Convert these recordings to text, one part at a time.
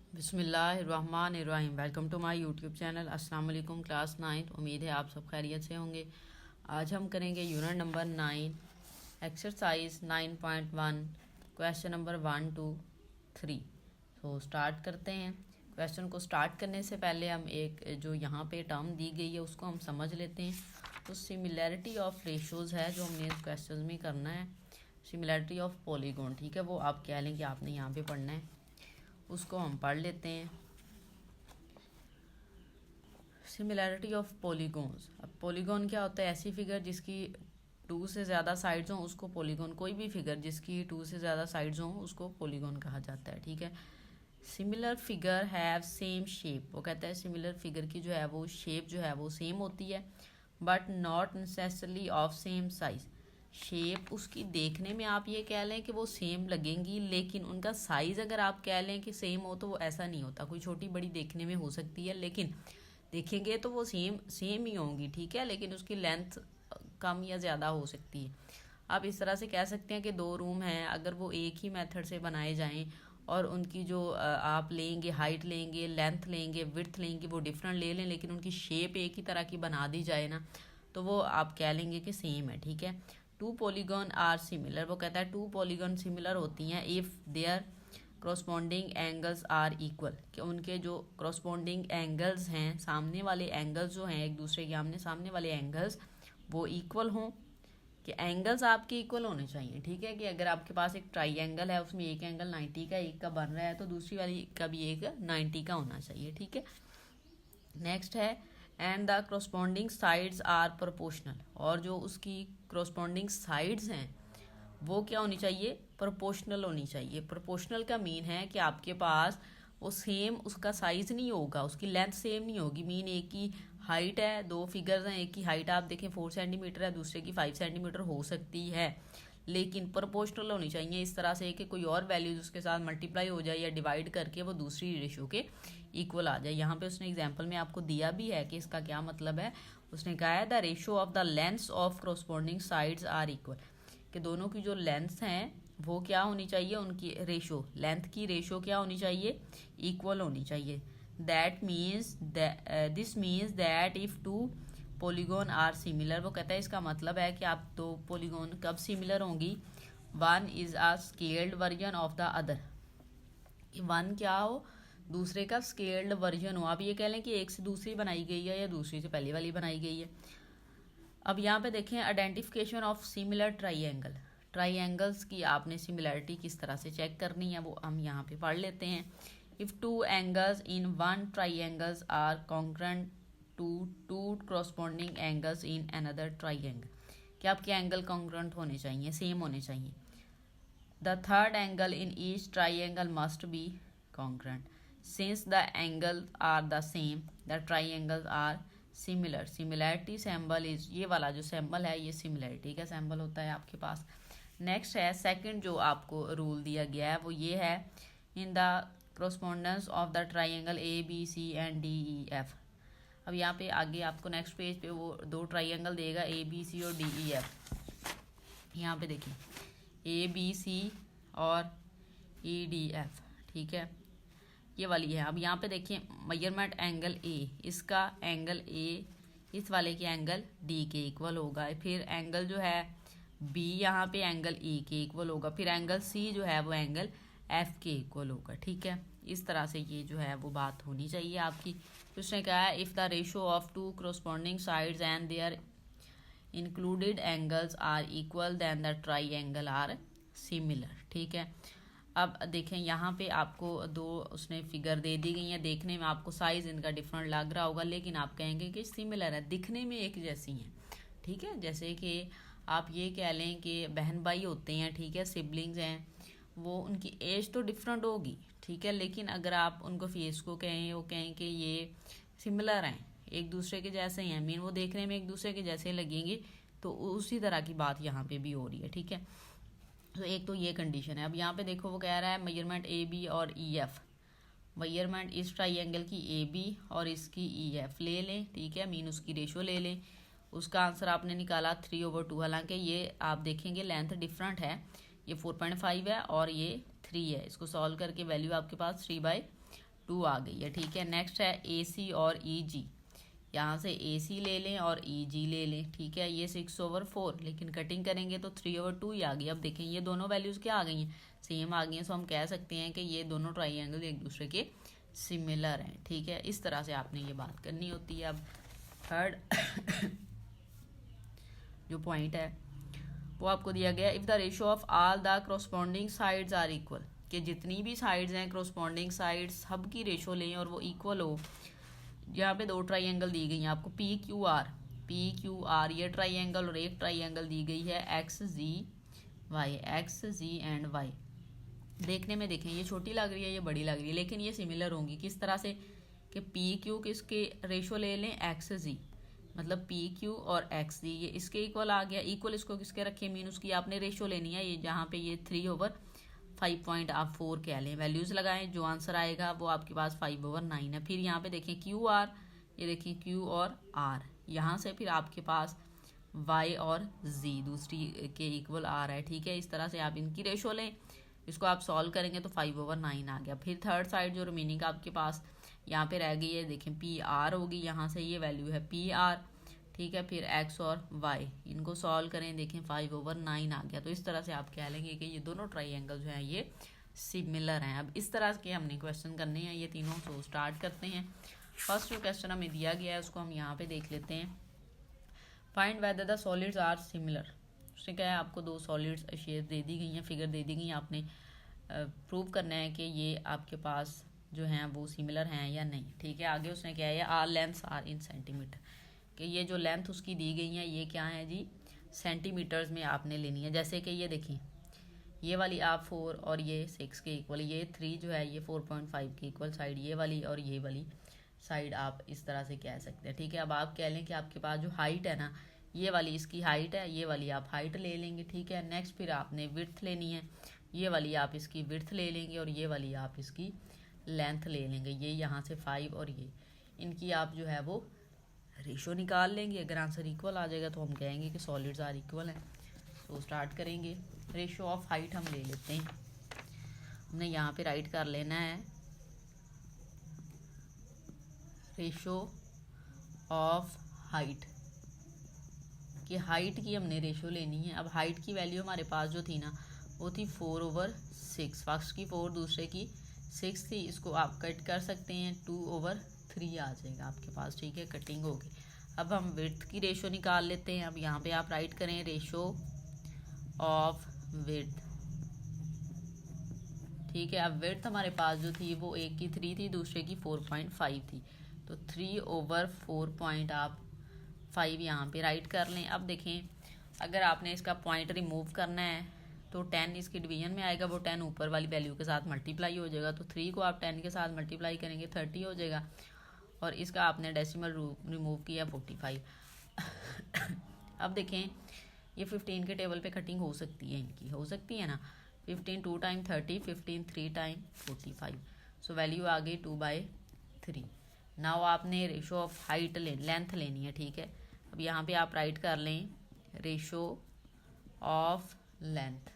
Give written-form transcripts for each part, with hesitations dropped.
बिस्मिल्लाहिर्रहमानिर्रहीम। Welcome to my YouTube channel. अस्सलाम वालेकुम क्लास 9। उम्मीद है आप सब खैरियत से होंगे। आज हम करेंगे unit number 9 exercise 9.1 question number 1 to 3। तो स्टार्ट करते हैं। क्वेश्चन को स्टार्ट करने से पहले हम एक जो यहाँ पे टर्म दी गई है उसको हम समझ लेते हैं। तो सिमिलैरिटी ऑफ रेशोज़ है जो हमने इस क्वेश्चन में करना है। सिमिलैरिटी ऑफ पॉलीगॉन, ठीक है, वो आप कह लें कि आपने यहाँ पे पढ़ना है, उसको हम पढ़ लेते हैं। Similarity of polygons. अब पॉलीगॉन क्या होता है? ऐसी फिगर जिसकी 2 से ज़्यादा साइड्स हों उसको पॉलीगॉन, कोई भी फिगर जिसकी 2 से ज़्यादा साइड्स हों उसको पॉलीगॉन कहा जाता है, ठीक है। Similar figure have same shape, वो कहता है सिमिलर फिगर की जो है वो शेप जो है वो सेम होती है, but not necessarily of same size. Shape उसकी देखने में आप ये कह लें कि वो सेम लगेंगी, लेकिन उनका साइज़ अगर आप कह लें कि सेम हो तो वो ऐसा नहीं होता। कोई छोटी बड़ी देखने में हो सकती है लेकिन देखेंगे तो वो सेम ही होंगी, ठीक है, लेकिन उसकी लेंथ कम या ज़्यादा हो सकती है। आप इस तरह से कह सकते हैं कि 2 रूम हैं, अगर वो एक ही मेथड से बनाए जाएं और उनकी जो आप लेंगे हाइट लेंगे, लेंथ लेंगे, विड्थ लेंगे, वो डिफरेंट ले लें, लेकिन उनकी शेप एक ही तरह की बना दी जाए ना, तो वो आप कह लेंगे कि सेम है, ठीक है। 2 पॉलीगॉन आर सिमिलर, वो कहता है 2 पॉलीगॉन सिमिलर होती हैं if there corresponding angles are equal, कि उनके जो क्रॉसपॉन्डिंग एंगल्स हैं, सामने वाले एंगल्स जो हैं एक दूसरे के आमने सामने वाले एंगल्स, वो इक्वल हों। कि एंगल्स आपके इक्वल होने चाहिए, ठीक है। कि अगर आपके पास एक ट्राइंगल है, उसमें एक एंगल 90 का एक का बन रहा है, तो दूसरी वाली का भी एक 90 का होना चाहिए, ठीक है। नेक्स्ट है and the corresponding sides are proportional, और जो उसकी क्रॉसपॉन्डिंग साइड्स हैं वो क्या होनी चाहिए? प्रोपोर्शनल होनी चाहिए। प्रोपोर्शनल का मीन है कि आपके पास वो सेम उसका साइज नहीं होगा, उसकी लेंथ सेम नहीं होगी। मीन एक की हाइट है, 2 फिगर्स हैं, एक की हाइट आप देखें 4 सेंटीमीटर है, दूसरे की 5 सेंटीमीटर हो सकती है, लेकिन प्रोपोर्शनल होनी चाहिए इस तरह से कि कोई और वैल्यूज उसके साथ मल्टीप्लाई हो जाए या डिवाइड करके वो दूसरी रेशो के इक्वल आ जाए। यहाँ पे उसने एग्जाम्पल में आपको दिया भी है कि इसका क्या मतलब है। उसने कहा है the ratio of the lengths of corresponding sides are equal, कि दोनों की जो लेंथ्स हैं वो क्या होनी चाहिए, उनकी रेशो, लेंथ की रेशो क्या होनी चाहिए? इक्वल होनी चाहिए। That means this means that if 2 polygon are similar, वो कहता है इसका मतलब है कि आप 2 पॉलीगॉन कब सिमिलर होंगी? One is a scaled version of the other, one क्या हो? दूसरे का स्केल्ड वर्जन हो। आप ये कह लें कि एक से दूसरी बनाई गई है या दूसरी से पहली वाली बनाई गई है। अब यहाँ पे देखें identification of similar triangle. Triangles की आपने सिमिलैरिटी किस तरह से चेक करनी है वो हम यहाँ पे पढ़ लेते हैं। If 2 angles in one triangles are congruent to 2 corresponding angles in another triangle, कि आपके एंगल कॉन्ग्रुएंट होने चाहिए, सेम होने चाहिए। The third angle in each triangle must be congruent since the angle are the same the triangles are similar. Similarity symbol is, ये वाला जो symbol है ये सिमिलैरिटी का सिंबल होता है आपके पास। नेक्स्ट है सेकंड जो आपको रूल दिया गया है वो ये है in the correspondence of the triangle A B C and D E F. अब यहाँ पे आगे आपको नेक्स्ट पेज पे वो 2 ट्राइंगल देगा, ए बी सी और डी ई एफ। यहाँ पे देखिए ए बी सी और ई डी एफ, ठीक है, ये वाली है। अब यहाँ पे देखिए मेजरमेंट एंगल ए, इसका एंगल ए इस वाले के एंगल डी के इक्वल होगा। फिर एंगल जो है बी यहाँ पे एंगल ई के इक्वल होगा। फिर एंगल सी जो है वो एंगल एफ के इक्वल होगा, ठीक है। इस तरह से ये जो है वो बात होनी चाहिए आपकी। उसने कहा है if the ratio of 2 corresponding sides and their included angles are equal then the triangle are similar, ठीक है। अब देखें यहाँ पे आपको 2 उसने फिगर दे दी गई हैं, देखने में आपको साइज इनका डिफरेंट लग रहा होगा, लेकिन आप कहेंगे कि सिमिलर है, दिखने में एक जैसी हैं, ठीक है। जैसे कि आप ये कह लें कि बहन भाई होते हैं, ठीक है, सिबलिंग्स हैं, वो उनकी एज तो डिफरेंट होगी, ठीक है, लेकिन अगर आप उनको फेस को कहें, वो कहें कि ये सिमिलर हैं, एक दूसरे के जैसे ही हैं, मीन वो देखने में एक दूसरे के जैसे लगेंगे, तो उसी तरह की बात यहाँ पे भी हो रही है, ठीक है। तो एक तो ये कंडीशन है। अब यहाँ पे देखो वो कह रहा है मेजरमेंट ए बी और ई एफ। मेजरमेंट इस ट्राइंगल की ए बी और इसकी ई एफ ले लें, ठीक है, मीन उसकी रेशो ले लें। उसका आंसर आपने निकाला 3/2। हालांकि ये आप देखेंगे लेंथ डिफरेंट है, ये 4.5 है और ये 3 है। इसको सॉल्व करके वैल्यू आपके पास 3/2 2 आ गई है, ठीक है। नेक्स्ट है ए सी और ई जी, यहाँ से ए सी ले लें और ई जी ले लें, ठीक है। ये 6/4, लेकिन कटिंग करेंगे तो 3/2 ही आ गई। अब देखें ये दोनों वैल्यूज़ क्या आ गई हैं, सेम आ गई हैं। सो हम कह सकते हैं कि ये दोनों ट्राइंगल एक दूसरे के सिमिलर हैं, ठीक है। इस तरह से आपने ये बात करनी होती है। अब थर्ड जो पॉइंट है वो आपको दिया गया, if the ratio of all the corresponding sides are equal, कि जितनी भी साइड्स हैं करस्पॉन्डिंग साइड्स सब की रेशो लें और वो इक्वल हो। यहाँ पे दो ट्राइंगल दी गई हैं आपको, पी क्यू आर ये ट्राइंगल, और एक ट्राइंगल दी गई है एक्स जी एंड वाई। देखने में देखें ये छोटी लग रही है, ये बड़ी लग रही है, लेकिन ये सिमिलर होंगी। किस तरह से कि पी क्यू किसके रेशो ले लें, एक्स जी, मतलब पी क्यू और एक्स जी ये इसके इक्वल आ गया। इक्वल इसको किसके रखे, मीन उसकी आपने रेशो लेनी है। ये जहाँ पे ये 3/5.4 कह लें, वैल्यूज़ लगाएं, जो आंसर आएगा वो आपके पास 5/9 है। फिर यहाँ पे देखें क्यू आर, ये देखें क्यू और आर, यहाँ से फिर आपके पास वाई और जी दूसरी के इक्वल आ रहा है, ठीक है। इस तरह से आप इनकी रेशो लें, इसको आप सॉल्व करेंगे तो 5/9 आ गया। फिर थर्ड साइड जो रिमेनिंग आपके पास यहाँ पे रह गई है, देखें पी आर होगी, यहाँ से ये वैल्यू है पी आर, ठीक है। फिर एक्स और वाई इनको सॉल्व करें, देखें 5/9 आ गया। तो इस तरह से आप कह लेंगे कि ये दोनों ट्राइंगल जो हैं ये सिमिलर हैं। अब इस तरह के हमने क्वेश्चन करने हैं ये तीनों। तो स्टार्ट करते हैं। फर्स्ट जो क्वेश्चन हमें दिया गया है उसको हम यहाँ पे देख लेते हैं। Find whether the solids are similar. उसने क्या है, आपको दो सॉलिड्स शेप दे दी गई हैं, फिगर दे दी गई हैं, आपने प्रूव करना है कि ये आपके पास जो हैं वो सिमिलर हैं या नहीं, ठीक है। आगे उसने क्या है, are lengths are in centimetre, कि ये जो लेंथ उसकी दी गई है ये क्या है जी, सेंटीमीटर्स में आपने लेनी है। जैसे कि ये देखें, ये वाली आप 4 और ये 6 के इक्वल, ये 3 जो है ये 4.5 के इक्वल साइड ये वाली, और ये वाली साइड आप इस तरह से कह सकते हैं, ठीक है। अब आप कह लें कि आपके पास जो हाइट है ना, ये वाली इसकी हाइट है, ये वाली आप हाइट ले लेंगे, ठीक है। नेक्स्ट फिर आपने विड्थ लेनी है, ये वाली आप इसकी विड्थ ले लेंगे और ये वाली आप इसकी लेंथ ले लेंगे। ये यहाँ से 5 और ये इनकी आप जो है वो रेशो निकाल लेंगे। अगर आंसर इक्वल आ जाएगा तो हम कहेंगे कि सॉलिड्स आर इक्वल हैं। तो स्टार्ट करेंगे। रेशो ऑफ हाइट हम ले लेते हैं, हमने यहाँ पे राइट कर लेना है रेशो ऑफ हाइट, कि हाइट की हमने रेशो लेनी है। अब हाइट की वैल्यू हमारे पास जो थी ना वो थी 4/6, फर्स्ट की 4 दूसरे की 6 थी। इसको आप कट कर सकते हैं, 2/3 आ जाएगा आपके पास, ठीक है। कटिंग होगी। अब हम विड्थ की रेशो निकाल लेते हैं। अब यहाँ पे आप राइट करें रेशो ऑफ विड्थ, ठीक है। अब विड्थ हमारे पास जो थी वो एक की 3 थी, दूसरे की 4.5 थी, तो 3/4.5 यहाँ पे राइट कर लें। अब देखें, अगर आपने इसका पॉइंट रिमूव करना है तो 10 इसकी डिवीजन में आएगा, वो 10 ऊपर वाली वैल्यू के साथ मल्टीप्लाई हो जाएगा, तो 3 को आप 10 के साथ मल्टीप्लाई करेंगे 30 हो जाएगा, और इसका आपने डेसिमल रिमूव किया 45। अब देखें ये 15 के टेबल पे कटिंग हो सकती है, इनकी हो सकती है ना। 15 2 टाइम 30, 15 3 टाइम 45, सो वैल्यू आ गई 2/3। नाउ आपने रेशो ऑफ हाइट लेंथ लेनी है, ठीक है। अब यहाँ पे आप राइट कर लें रेशो ऑफ लेंथ,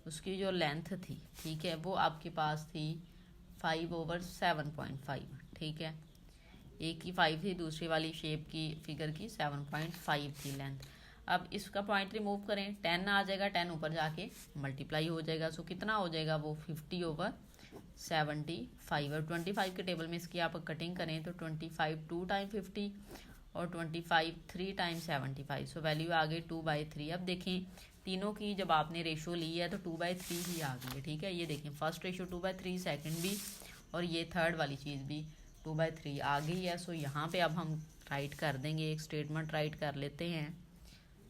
उसकी जो लेंथ थी, ठीक है, वो आपके पास थी 5/7.5, ठीक है। एक की 5 थी, दूसरी वाली शेप की फिगर की 7.5 थी लेंथ। अब इसका पॉइंट रिमूव करें, 10 आ जाएगा, 10 ऊपर जाके मल्टीप्लाई हो जाएगा, सो कितना हो जाएगा वो 50/75। और 25 के टेबल में इसकी आप कटिंग करें तो 25 2 टाइम 50 और 25 3 टाइम 75, सो वैल्यू आ गई 2/3। अब देखें तीनों की जब आपने रेशो ली है तो 2/3 ही आ गई है, ठीक है। ये देखें फर्स्ट रेशो 2/3, सेकंड भी, और ये थर्ड वाली चीज़ भी 2/3 आ गई है। सो यहाँ पे अब हम राइट कर देंगे, एक स्टेटमेंट राइट कर लेते हैं,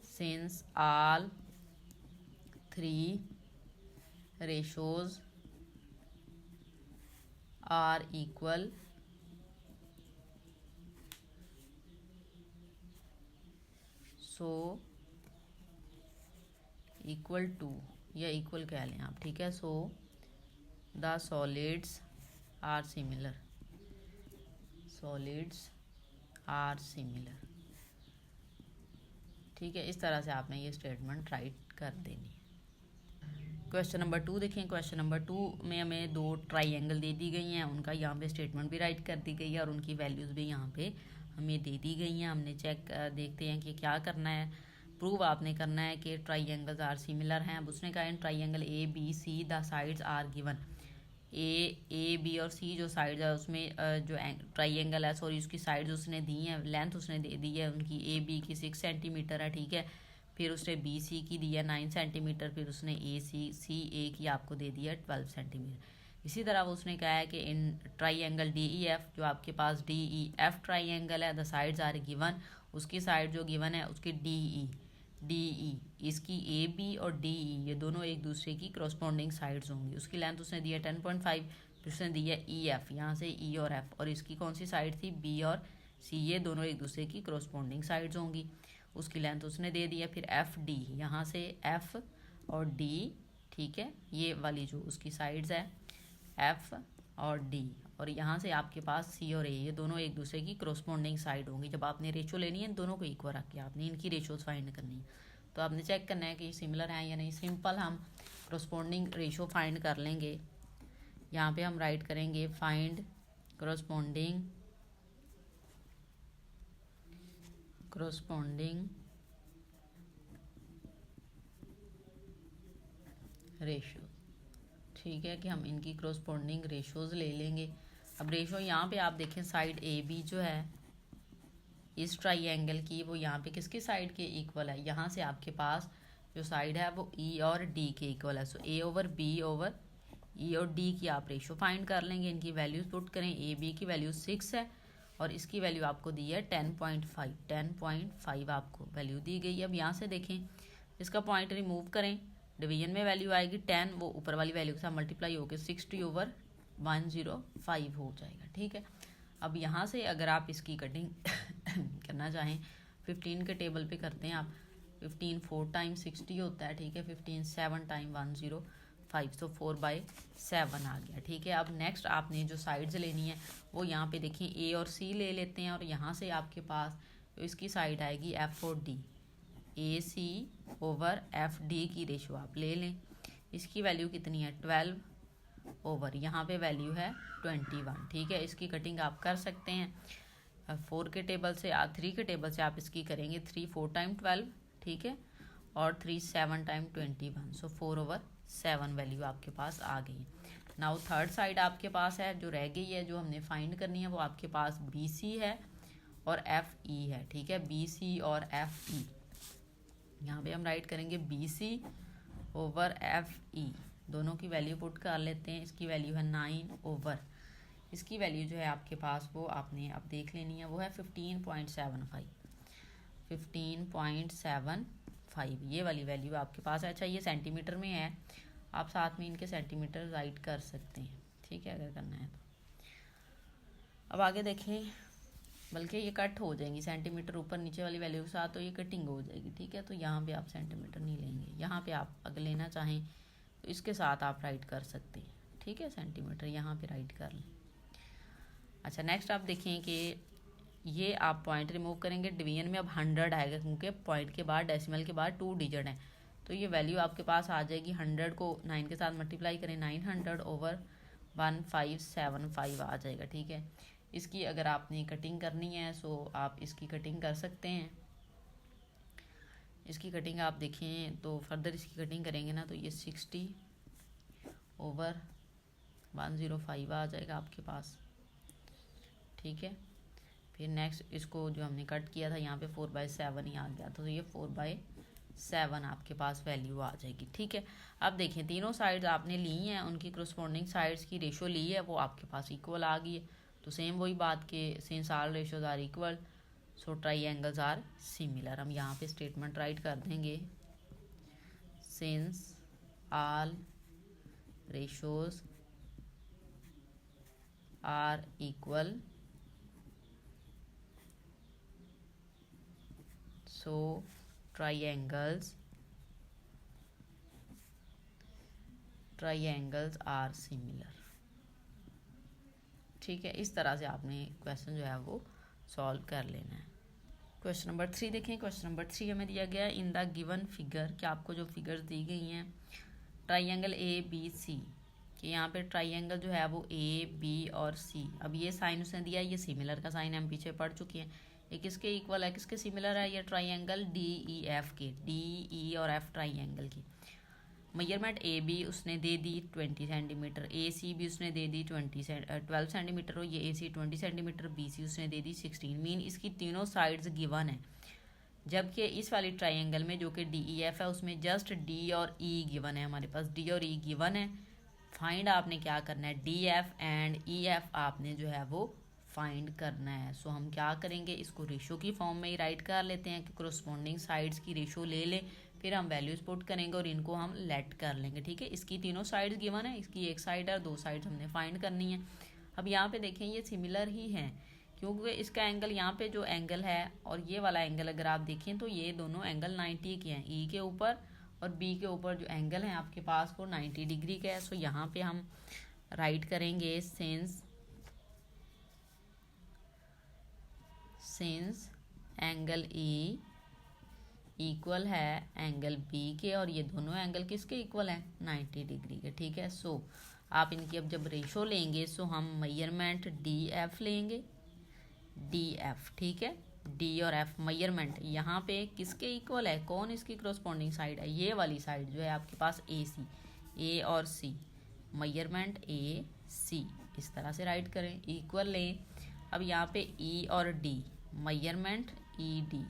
since all 3 ratios are equal, so equal to या इक्वल कह लें आप, ठीक है। So the solids are similar, solids are similar, ठीक है। इस तरह से आपने ये स्टेटमेंट राइट कर देनी है। क्वेश्चन नंबर 2 देखें। क्वेश्चन नंबर 2 में हमें दो ट्राइंगल दे दी गई हैं, उनका यहाँ पे स्टेटमेंट भी राइट कर दी गई है और उनकी वैल्यूज़ भी यहाँ पे हमें दे दी गई हैं। हमने देखते हैं कि क्या करना है। प्रूव आपने करना है कि ट्राइंगल्स आर सिमिलर हैं। अब उसने कहा in triangle A B C the sides are given. A B और सी जो साइड्स है उसमें जो ट्राइंगल है, सॉरी, उसकी साइड्स उसने दी हैं, लेंथ उसने दे दी है उनकी। ए बी की 6 सेंटीमीटर है, ठीक है। फिर उसने बी सी की दी है 9 सेंटीमीटर। फिर उसने सी ए की आपको दे दी है 12 सेंटीमीटर। इसी तरह वो उसने कहा है कि in triangle D E F, जो आपके पास डी ई एफ ट्राइंगल है, द साइड्स आर गिवन, उसकी साइड जो गिवन है उसकी डी ई, इसकी ए बी और डी ई ये दोनों एक दूसरे की करस्पॉन्डिंग साइड्स होंगी। उसकी लेंथ उसने दी है 10.5। फिर उसने दी है ई एफ, यहाँ से ई और एफ, और इसकी कौन सी साइड थी, बी और सी, ये दोनों एक दूसरे की करस्पॉन्डिंग साइड्स होंगी। उसकी लेंथ उसने दे दी है। फिर एफ डी, यहाँ से एफ और डी, ठीक है, ये वाली जो उसकी साइड्स है एफ और डी, और यहाँ से आपके पास सी और ए, ये दोनों एक दूसरे की करस्पॉन्डिंग साइड होंगी। जब आपने रेशो लेनी है दोनों को इक्वल रख के आपने इनकी रेशोज फाइंड करनी है। तो आपने चेक करना है कि ये सिमिलर हैं या नहीं। सिंपल हम करस्पॉन्डिंग रेशो फाइंड कर लेंगे। यहाँ पे हम राइट करेंगे फाइंड करस्पॉन्डिंग रेशो, ठीक है, कि हम इनकी करस्पॉन्डिंग रेशोज ले लेंगे। अब रेशो यहाँ पे आप देखें, साइड ए बी जो है इस ट्राइंगल की, वो यहाँ पे किसकी साइड के इक्वल है, यहाँ से आपके पास जो साइड है वो ई और डी के इक्वल है। सो ए ओवर बी ओवर ई और डी की आप रेशो फाइंड कर लेंगे। इनकी वैल्यूज पुट करें। ए बी की वैल्यू 6 है और इसकी वैल्यू आपको दी है 10.5 आपको वैल्यू दी गई है। अब यहाँ से देखें, इसका पॉइंट रिमूव करें, डिवीजन में वैल्यू आएगी 10, वो ऊपर वाली वैल्यू के साथ मल्टीप्लाई होकर 60/105 हो जाएगा, ठीक है। अब यहाँ से अगर आप इसकी कटिंग करना चाहें, 15 के टेबल पे करते हैं आप, 15 4 टाइम 60 होता है, ठीक है। 15 7 टाइम 105, तो 4/7 आ गया, ठीक है। अब नेक्स्ट आपने जो साइड्स लेनी है वो यहाँ पे देखिए ए और सी ले लेते हैं, और यहाँ से आपके पास तो इसकी साइड आएगी एफ और डी, ए सी ओवर एफ डी की रेशो आप ले लें। इसकी वैल्यू कितनी है 12 ओवर, यहाँ पे वैल्यू है 21, ठीक है। इसकी कटिंग आप कर सकते हैं 4 के टेबल से, 3 के टेबल से आप इसकी करेंगे 3 4 टाइम 12, ठीक है, और 3 7 टाइम 21, सो 4/7 वैल्यू आपके पास आ गई। नाउ थर्ड साइड आपके पास है जो रह गई है, जो हमने फाइंड करनी है, वो आपके पास बी सी है और एफ ई है, ठीक है। बी सी और एफ ई, यहाँ पे हम राइट करेंगे B C over F E, दोनों की वैल्यू पुट कर लेते हैं। इसकी वैल्यू है 9 ओवर, इसकी वैल्यू जो है आपके पास वो आपने अब देख लेनी है, वो है 15.75, ये वाली वैल्यू आपके पास है। अच्छा, ये सेंटीमीटर में है, आप साथ में इनके सेंटीमीटर राइट कर सकते हैं, ठीक है, अगर करना है तो। अब आगे देखें, बल्कि ये कट हो जाएंगी सेंटीमीटर ऊपर नीचे वाली वैल्यू के साथ, तो ये कटिंग हो जाएगी, ठीक है। तो यहाँ पे आप सेंटीमीटर नहीं लेंगे, यहाँ पे आप अगर लेना चाहें तो इसके साथ आप राइट कर सकते हैं, ठीक है, सेंटीमीटर यहाँ पे राइट कर लें। अच्छा, नेक्स्ट आप देखें कि ये आप पॉइंट रिमूव करेंगे, डिवीजन में अब 100 आएगा, क्योंकि पॉइंट के बाद डेसिमल के बाद 2 डिजिट हैं, तो ये वैल्यू आपके पास आ जाएगी 100 को 9 के साथ मल्टीप्लाई करें, 900/1575 आ जाएगा, ठीक है। इसकी अगर आपने कटिंग करनी है सो आप इसकी कटिंग कर सकते हैं। इसकी कटिंग आप देखें तो फर्दर इसकी कटिंग करेंगे ना, तो ये 60/105 आ जाएगा आपके पास, ठीक है। फिर नेक्स्ट इसको जो हमने कट किया था यहाँ पे 4/7 ही आ गया, तो ये 4/7 आपके पास वैल्यू आ जाएगी, ठीक है। अब देखें, तीनों साइड्स आपने ली हैं, उनकी करस्पॉन्डिंग साइड्स की रेशो ली है, वो आपके पास इक्वल आ गई है। तो सेम वही बात के since all ratios are equal so triangles are similar. हम यहाँ पे स्टेटमेंट राइट कर देंगे, since all ratios are equal so triangles are similar, ठीक है। इस तरह से आपने क्वेश्चन जो है वो सॉल्व कर लेना है। क्वेश्चन नंबर 3 देखें। क्वेश्चन नंबर 3 हमें दिया गया है, इन द गिवन फिगर, कि आपको जो फिगर्स दी गई हैं ट्राइंगल ए बी सी, कि यहाँ पे ट्राइंगल जो है वो ए बी और सी, अब ये साइन उसने दिया, ये सिमिलर का साइन हम पीछे पढ़ चुके हैं। ये किसके इक्वल है, किसके सिमिलर है, ये ट्राइंगल डी ई एफ के, डी ई और एफ ट्राइंगल की। मेजरमेंट ए बी उसने दे दी 20 सेंटीमीटर, ए सी भी उसने दे दी 12 सेंटीमीटर, और ये ए सी 20 सेंटीमीटर, बी सी उसने दे दी 16। मीन इसकी तीनों साइड्स गिवन है, जबकि इस वाली ट्राइंगल में जो कि डी ई एफ है उसमें जस्ट डी और ई गिवन है, हमारे पास डी और ई गिवन है। फाइंड आपने क्या करना है, D F and E F आपने जो है वो फाइंड करना है। सो हम क्या करेंगे, इसको रेशो की फॉर्म में ही राइट कर लेते हैं कि कोरोस्पोंडिंग साइड्स की रेशो ले लें, फिर हम वैल्यूज पुट करेंगे और इनको हम लेट कर लेंगे। ठीक है, इसकी तीनों साइड्स गिवन है, इसकी एक साइड और दो साइड्स हमने फाइंड करनी है। अब यहाँ पे देखें ये सिमिलर ही हैं, क्योंकि इसका एंगल यहाँ पे जो एंगल है और ये वाला एंगल अगर आप देखें तो ये दोनों एंगल 90 के हैं, ई के ऊपर और बी के ऊपर जो एंगल है आपके पास वो 90 डिग्री का है। सो यहाँ पे हम राइट करेंगे सिंस एंगल ई इक्वल है एंगल बी के, और ये दोनों एंगल किसके इक्वल है, 90 डिग्री के। ठीक है, सो आप इनकी अब जब रेशो लेंगे सो हम मेजरमेंट डी एफ लेंगे, डी एफ, ठीक है, डी और एफ मेजरमेंट यहाँ पे किसके इक्वल है, कौन इसकी कोरोस्पोंडिंग साइड है, ये वाली साइड जो है आपके पास ए सी, ए और सी, मेजरमेंट ए सी, इस तरह से राइट करें, इक्वल लें। अब यहाँ पे ई और डी, मेजरमेंट ई डी,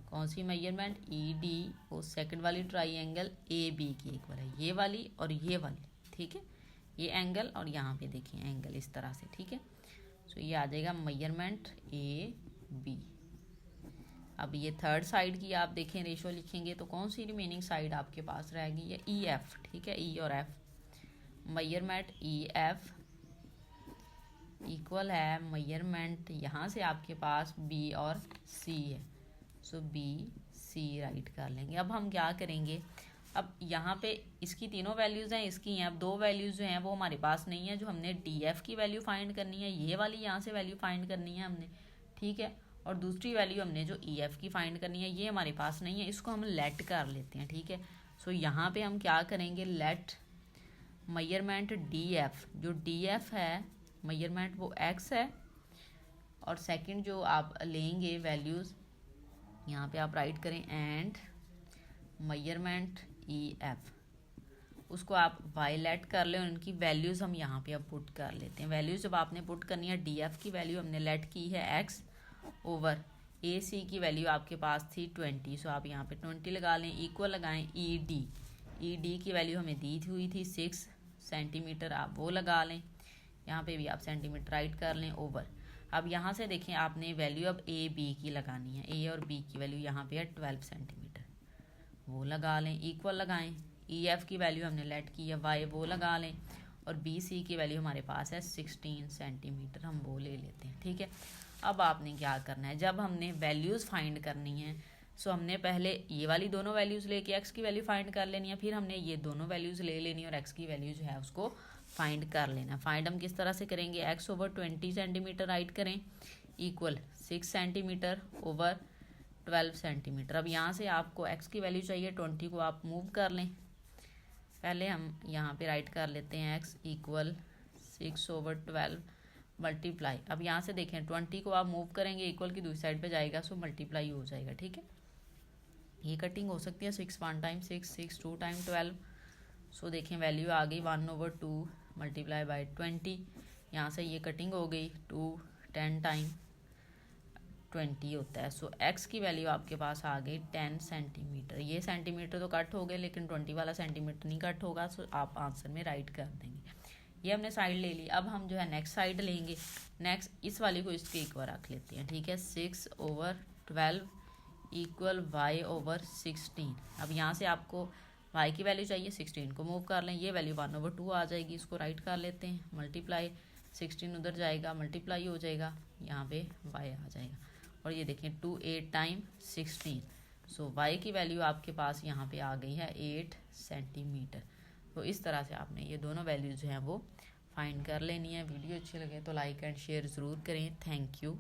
कौन सी मेजरमेंट, ई डी, वो सेकंड वाली ट्राइंगल ए बी की इक्वल है, ये वाली और ये वाली। ठीक है, ये एंगल और यहाँ पे देखिए एंगल इस तरह से। ठीक है, सो ये आ जाएगा मेजरमेंट ए बी। अब ये थर्ड साइड की आप देखें रेशो लिखेंगे तो कौन सी रिमेनिंग साइड आपके पास रहेगी, ये ई एफ। ठीक है, ई और F, measurement E F equal है मेजरमेंट यहाँ से आपके पास बी और सी है, सो बी सी राइट कर लेंगे। अब हम क्या करेंगे, अब यहाँ पे इसकी तीनों वैल्यूज़ हैं, इसकी हैं, अब दो वैल्यूज़ जो हैं वो हमारे पास नहीं है, जो हमने डी एफ की वैल्यू फाइंड करनी है, ये वाली यहाँ से वैल्यू फाइंड करनी है हमने। ठीक है, और दूसरी वैल्यू हमने जो ई एफ की फाइंड करनी है, ये हमारे पास नहीं है, इसको हम लेट कर लेते हैं। ठीक है, सो यहाँ पे हम क्या करेंगे, लेट मेजरमेंट डी एफ, जो डी एफ है मेजरमेंट वो एक्स है, और सेकंड जो आप लेंगे वैल्यूज़ यहाँ पे आप राइट करें एंड मेजरमेंट ई एफ, उसको आप वाई लेट कर लें और इनकी वैल्यूज़ हम यहाँ पे अब पुट कर लेते हैं। वैल्यूज़ जब आपने पुट करनी है, डी एफ की वैल्यू हमने लेट की है एक्स ओवर, ए सी की वैल्यू आपके पास थी 20, सो आप यहाँ पे 20 लगा लें, इक्वल लगाएं ई डी की वैल्यू हमें दी हुई थी 6 सेंटीमीटर, आप वो लगा लें, यहाँ पे भी आप सेंटीमीटर राइट कर लें ओवर। अब यहाँ से देखें आपने वैल्यू अब ए बी की लगानी है, ए और बी की वैल्यू यहाँ पे है 12 सेंटीमीटर, वो लगा लें, इक्वल लगाएं, ई एफ की वैल्यू हमने लेट की है वाई, वो लगा लें, और बी सी की वैल्यू हमारे पास है 16 सेंटीमीटर, हम वो ले लेते हैं। ठीक है, अब आपने क्या करना है, जब हमने वैल्यूज़ फाइंड करनी है सो हमने पहले ये वाली दोनों वैल्यूज़ लेके एक्स की वैल्यू फाइंड कर लेनी है, फिर हमने ये दोनों वैल्यूज़ ले लेनी है और एक्स की वैल्यू जो है उसको फाइंड कर लेना। फाइंड हम किस तरह से करेंगे, एक्स ओवर 20 सेंटीमीटर राइट करें, इक्वल 6 सेंटीमीटर ओवर 12 सेंटीमीटर। अब यहाँ से आपको एक्स की वैल्यू चाहिए 20 को आप मूव कर लें, पहले हम यहाँ पे राइट कर लेते हैं एक्स इक्वल 6 ओवर 12 मल्टीप्लाई। अब यहाँ से देखें 20 को आप मूव करेंगे इक्वल की दूसरी साइड पे जाएगा, सो मल्टीप्लाई हो जाएगा। ठीक है, ये कटिंग हो सकती है 6 1 टाइम 6 6 2 टाइम 12, सो देखें वैल्यू आ गई 1 ओवर 2 मल्टीप्लाई बाई 20, यहाँ से ये कटिंग हो गई 2 10 टाइम 20 होता है, सो एक्स की वैल्यू आपके पास आ गई 10 सेंटीमीटर। ये सेंटीमीटर तो कट हो गए लेकिन 20 वाला सेंटीमीटर नहीं कट होगा, सो आप आंसर में राइट कर देंगे। ये हमने साइड ले ली, अब हम जो है नेक्स्ट साइड लेंगे, नेक्स्ट इस वाली को इसके इक्वल रख लेते हैं। ठीक है, 6 ओवर 12 इक्वल वाई ओवर 16। अब यहाँ से आपको वाई की वैल्यू चाहिए, 16 को मूव कर लें, ये वैल्यू 1 ओवर 2 आ जाएगी, इसको राइट कर लेते हैं, मल्टीप्लाई 16 उधर जाएगा मल्टीप्लाई हो जाएगा, यहाँ पे वाई आ जाएगा, और ये देखें 2 8 टाइम 16, सो वाई की वैल्यू आपके पास यहाँ पे आ गई है 8 सेंटीमीटर। तो इस तरह से आपने ये दोनों वैल्यूज़ जो हैं वो फाइंड कर लेनी है। वीडियो अच्छी लगे तो लाइक एंड शेयर ज़रूर करें। Thank you.